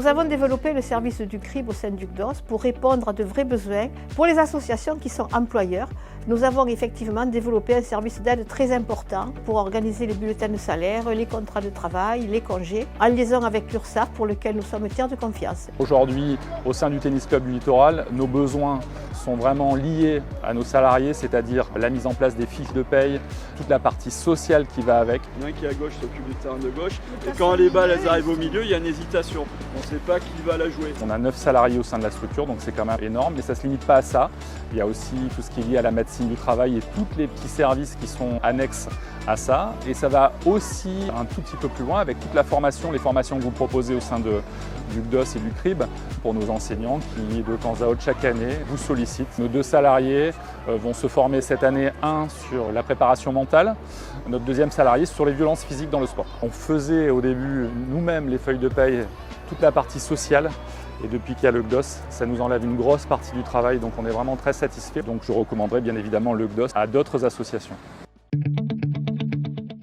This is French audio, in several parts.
Nous avons développé le service du CRIB au sein du CDOS pour répondre à de vrais besoins pour les associations qui sont employeurs. Nous avons effectivement développé un service d'aide très important pour organiser les bulletins de salaire, les contrats de travail, les congés, en liaison avec l'URSSAF pour lequel nous sommes tiers de confiance. Aujourd'hui, au sein du Tennis Club du Littoral, nos besoins sont vraiment liés à nos salariés, c'est-à-dire la mise en place des fiches de paye, toute la partie sociale qui va avec. Il y en a un qui est à gauche s'occupe du terrain de gauche et quand les balles elles arrivent au milieu, il y a une hésitation. On ne sait pas qui va la jouer. On a 9 salariés au sein de la structure, donc c'est quand même énorme, mais ça ne se limite pas à ça. Il y a aussi tout ce qui est lié à la médecine du travail et tous les petits services qui sont annexes à ça. Et ça va aussi un tout petit peu plus loin avec toute la formation, les formations que vous proposez au sein du CDOS et du CRIB pour nos enseignants qui, de temps à autre, chaque année, vous sollicitent. Nos 2 salariés vont se former cette année, un sur la préparation mentale, notre 2e salarié sur les violences physiques dans le sport. On faisait au début nous-mêmes les feuilles de paye, toute la partie sociale. Et depuis qu'il y a le CDOS, ça nous enlève une grosse partie du travail, donc on est vraiment très satisfait. Donc je recommanderais bien évidemment le CDOS à d'autres associations.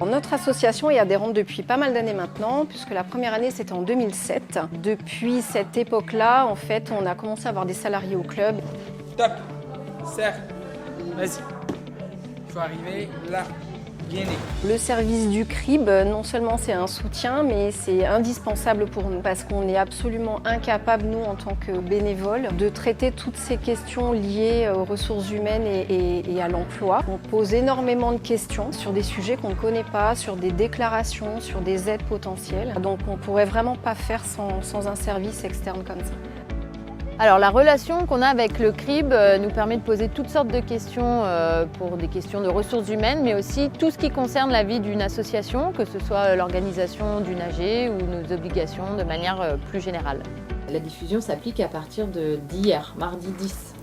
Notre association est adhérente depuis pas mal d'années maintenant, puisque la première année c'était en 2007. Depuis cette époque-là, en fait, on a commencé à avoir des salariés au club. Top, serre, vas-y, il faut arriver là. Le service du CRIB, non seulement c'est un soutien, mais c'est indispensable pour nous parce qu'on est absolument incapable, nous, en tant que bénévoles, de traiter toutes ces questions liées aux ressources humaines et à l'emploi. On pose énormément de questions sur des sujets qu'on ne connaît pas, sur des déclarations, sur des aides potentielles. Donc on ne pourrait vraiment pas faire sans un service externe comme ça. Alors la relation qu'on a avec le CRIB nous permet de poser toutes sortes de questions pour des questions de ressources humaines, mais aussi tout ce qui concerne la vie d'une association, que ce soit l'organisation d'une AG ou nos obligations de manière plus générale. La diffusion s'applique à partir d'hier, mardi 10.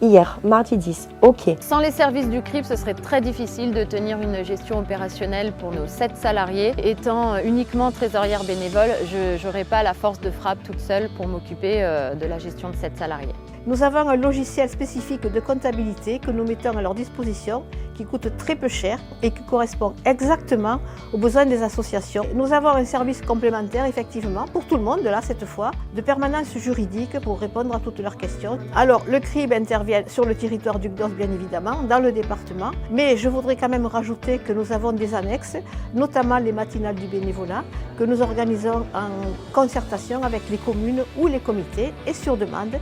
Hier, mardi 10, ok. Sans les services du CRIB, ce serait très difficile de tenir une gestion opérationnelle pour nos 7 salariés. Étant uniquement trésorière bénévole, je n'aurais pas la force de frappe toute seule pour m'occuper de la gestion de 7 salariés. Nous avons un logiciel spécifique de comptabilité que nous mettons à leur disposition, qui coûte très peu cher et qui correspond exactement aux besoins des associations. Nous avons un service complémentaire, effectivement, pour tout le monde, là, cette fois, de permanence juridique pour répondre à toutes leurs questions. Alors, le CRIB intervient sur le territoire du CDOS, bien évidemment, dans le département, mais je voudrais quand même rajouter que nous avons des annexes, notamment les matinales du bénévolat, que nous organisons en concertation avec les communes ou les comités et sur demande,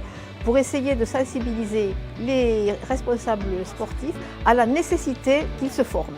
pour essayer de sensibiliser les responsables sportifs à la nécessité qu'ils se forment.